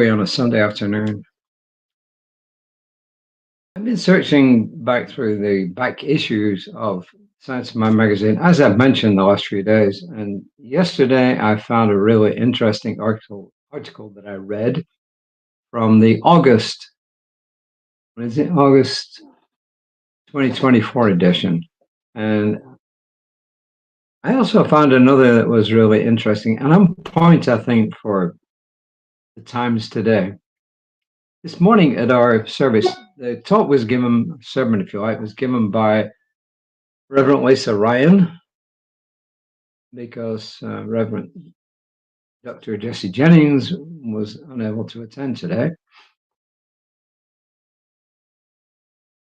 early on a Sunday afternoon. I've been searching back through the back issues of Science of Mind magazine, as I've mentioned the last few days. And yesterday I found a really interesting article that I read from the August 2024 edition. And I also found another that was really interesting and on point, I think, for the times today. This morning at our service, the talk was given, sermon, if you like, was given by Reverend Lisa Ryan, because Reverend Dr. Jesse Jennings was unable to attend today.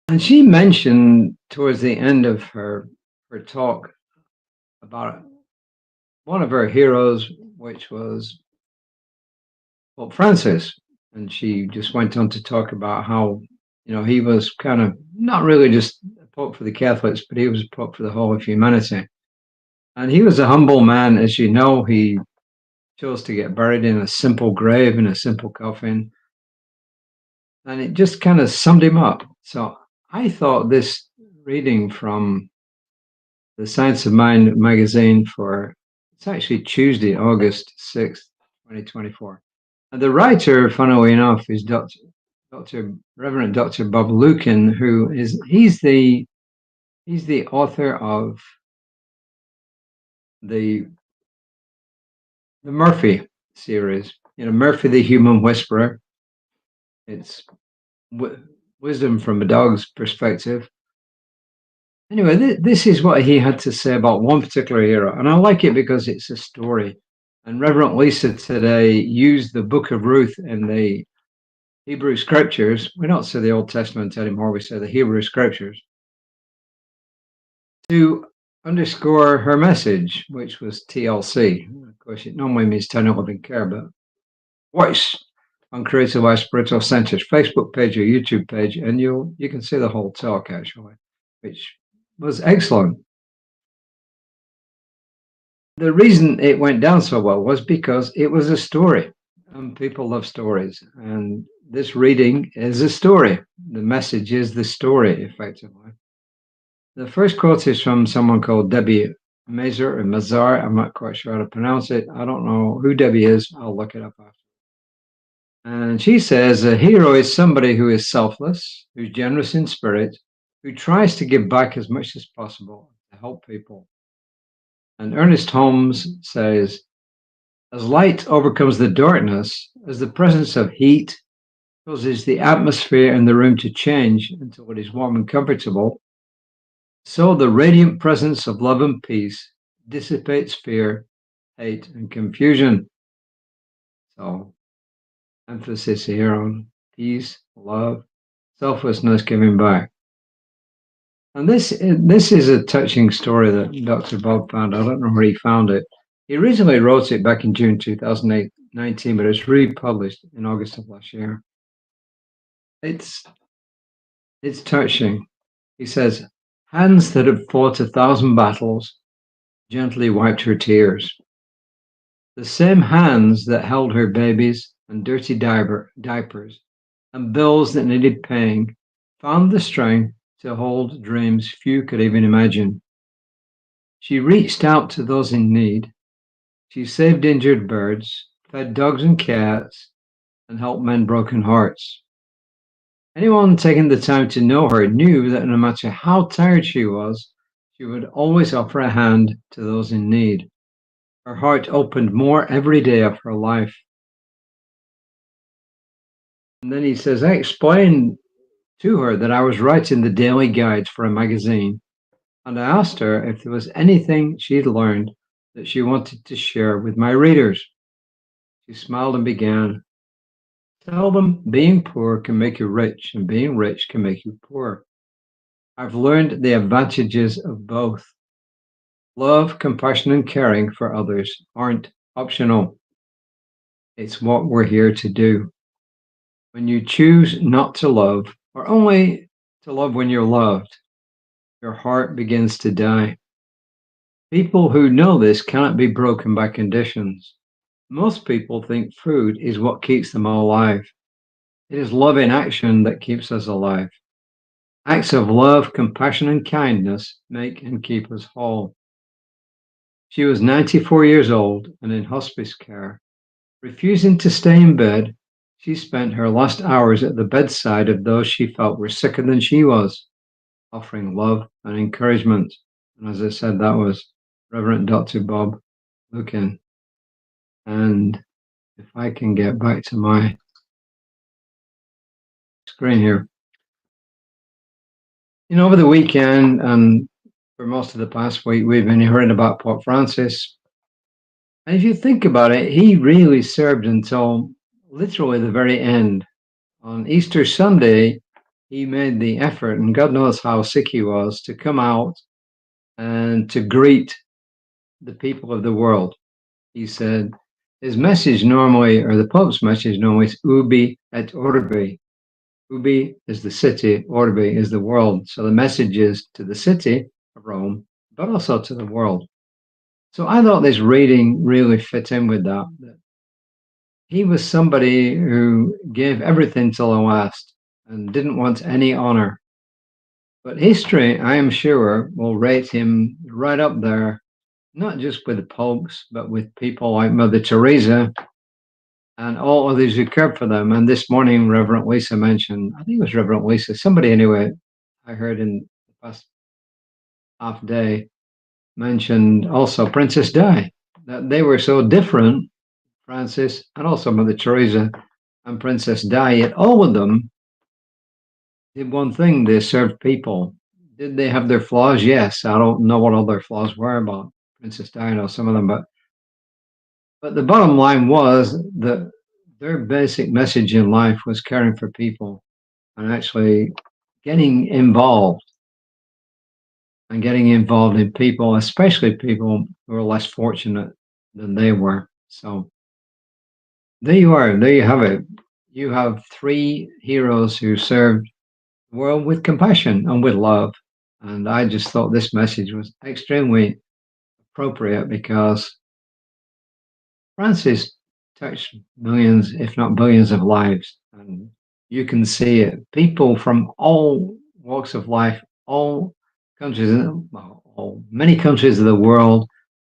And she mentioned towards the end of her talk about one of her heroes, which was Pope Francis. And she just went on to talk about how, he was kind of not really just a Pope for the Catholics, but he was a Pope for the whole of humanity. And he was a humble man. As you know, he chose to get buried in a simple grave, in a simple coffin. And it just kind of summed him up. So I thought this reading from the Science of Mind magazine it's actually Tuesday, August 6th, 2024. And the writer, funnily enough, is Reverend Dr. Bob Luckin, he's the author of the Murphy series, Murphy the Human Whisperer. It's wisdom from a dog's perspective. Anyway, this is what he had to say about one particular hero, and I like it because it's a story. And Reverend Lisa today used the Book of Ruth in the Hebrew Scriptures. We don't say the Old Testament anymore, we say the Hebrew Scriptures, to underscore her message, which was TLC. Of course, it normally means 10 11 care, but voice on Creative Life Spiritual Center's Facebook page or YouTube page, and you can see the whole talk, actually, which was excellent. The reason it went down so well was because it was a story, and people love stories. And this reading is a story. The message is the story, effectively. The first quote is from someone called Debbie Mazar. I'm not quite sure how to pronounce it. I don't know who Debbie is. I'll look it up after. And she says, a hero is somebody who is selfless, who's generous in spirit, who tries to give back as much as possible to help people. And Ernest Holmes says, as light overcomes the darkness, as the presence of heat causes the atmosphere in the room to change until it is warm and comfortable, so the radiant presence of love and peace dissipates fear, hate, and confusion. So, emphasis here on peace, love, selflessness, giving back. And this is a touching story that Dr. Bob found. I don't know where he found it. He originally wrote it back in June 2019, but it's republished in August of last year. It's touching. He says, hands that had fought 1,000 battles gently wiped her tears. The same hands that held her babies and dirty diapers and bills that needed paying found the strength to hold dreams few could even imagine. She reached out to those in need. She saved injured birds, fed dogs and cats, and helped mend broken hearts. Anyone taking the time to know her knew that no matter how tired she was, she would always offer a hand to those in need. Her heart opened more every day of her life. And then he says, I explained to her that I was writing the daily guides for a magazine, and I asked her if there was anything she'd learned that she wanted to share with my readers. She smiled and began, tell them being poor can make you rich, and being rich can make you poor. I've learned the advantages of both. Love, compassion, and caring for others aren't optional. It's what we're here to do. When you choose not to love, or only to love when you're loved, your heart begins to die. People who know this cannot be broken by conditions. Most people think food is what keeps them alive. It is love in action that keeps us alive. Acts of love, compassion, and kindness make and keep us whole. She was 94 years old and in hospice care. Refusing to stay in bed, she spent her last hours at the bedside of those she felt were sicker than she was, offering love and encouragement. And as I said, that was Rev Dr Bob Luckin. And if I can get back to my screen here. Over the weekend and for most of the past week, we've been hearing about Pope Francis. And if you think about it, he really served until literally the very end. On Easter Sunday, he made the effort, and God knows how sick he was, to come out and to greet the people of the world. He said his message normally, or the Pope's message normally, is ubi et orbi. Ubi is the city, orbi is the world. So the message is to the city of Rome, but also to the world. So I thought this reading really fit in with that. He was somebody who gave everything till the last and didn't want any honor. But history, I am sure, will rate him right up there, not just with the popes, but with people like Mother Teresa and all others who cared for them. And this morning, Reverend Lisa mentioned, I think it was Reverend Lisa, somebody anyway, I heard in the past half day, mentioned also Princess Di, that they were so different, Francis and also Mother Teresa and Princess Di, yet all of them did one thing: they served people. Did they have their flaws? Yes. I don't know what all their flaws were about Princess Di, I know some of them, but the bottom line was that their basic message in life was caring for people and actually getting involved and getting involved in people, especially people who are less fortunate than they were. So there you are. There you have it. You have three heroes who served the world with compassion and with love. And I just thought this message was extremely appropriate because Francis touched millions, if not billions, of lives. And you can see it. People from all walks of life, all countries, many countries of the world,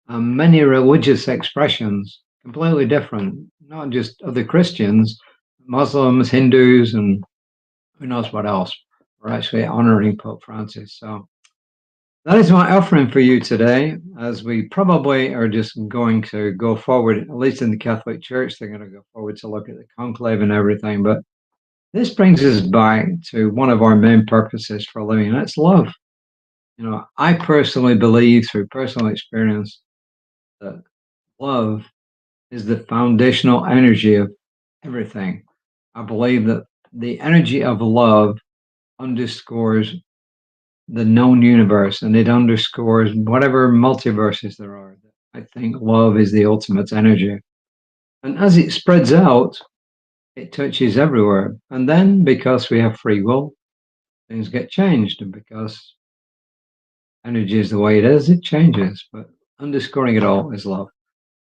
many religious expressions, completely different, not just other Christians, Muslims, Hindus, and who knows what else. We're actually honoring Pope Francis. So that is my offering for you today, as we probably are just going to go forward, at least in the Catholic Church, they're going to go forward to look at the conclave and everything. But this brings us back to one of our main purposes for living, and that's love. I personally believe through personal experience that love is the foundational energy of everything. I believe that the energy of love underscores the known universe, and it underscores whatever multiverses there are. I think love is the ultimate energy. And as it spreads out, it touches everywhere. And then because we have free will, things get changed. And because energy is the way it is, it changes. But underscoring it all is love.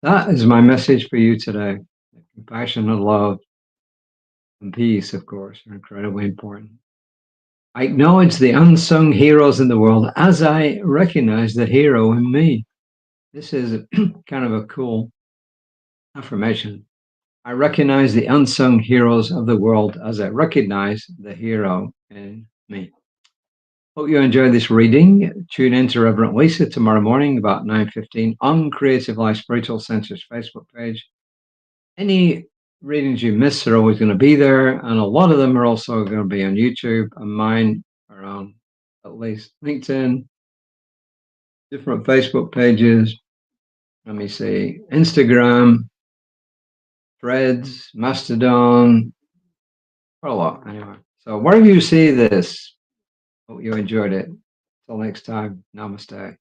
That is my message for you today. Compassion and love and peace, of course, are incredibly important. I acknowledge the unsung heroes in the world as I recognize the hero in me. This is kind of a cool affirmation. I recognize the unsung heroes of the world as I recognize the hero in me. Hope you enjoyed this reading. Tune in to Reverend Lisa tomorrow morning about 9:15 on Creative Life Spiritual Center's Facebook page. Any readings you miss are always going to be there, and a lot of them are also going to be on YouTube, and mine are on at least LinkedIn, different Facebook pages. Let me see, Instagram, Threads, Mastodon, quite a lot anyway. So wherever you see this, hope you enjoyed it. Till next time, namaste.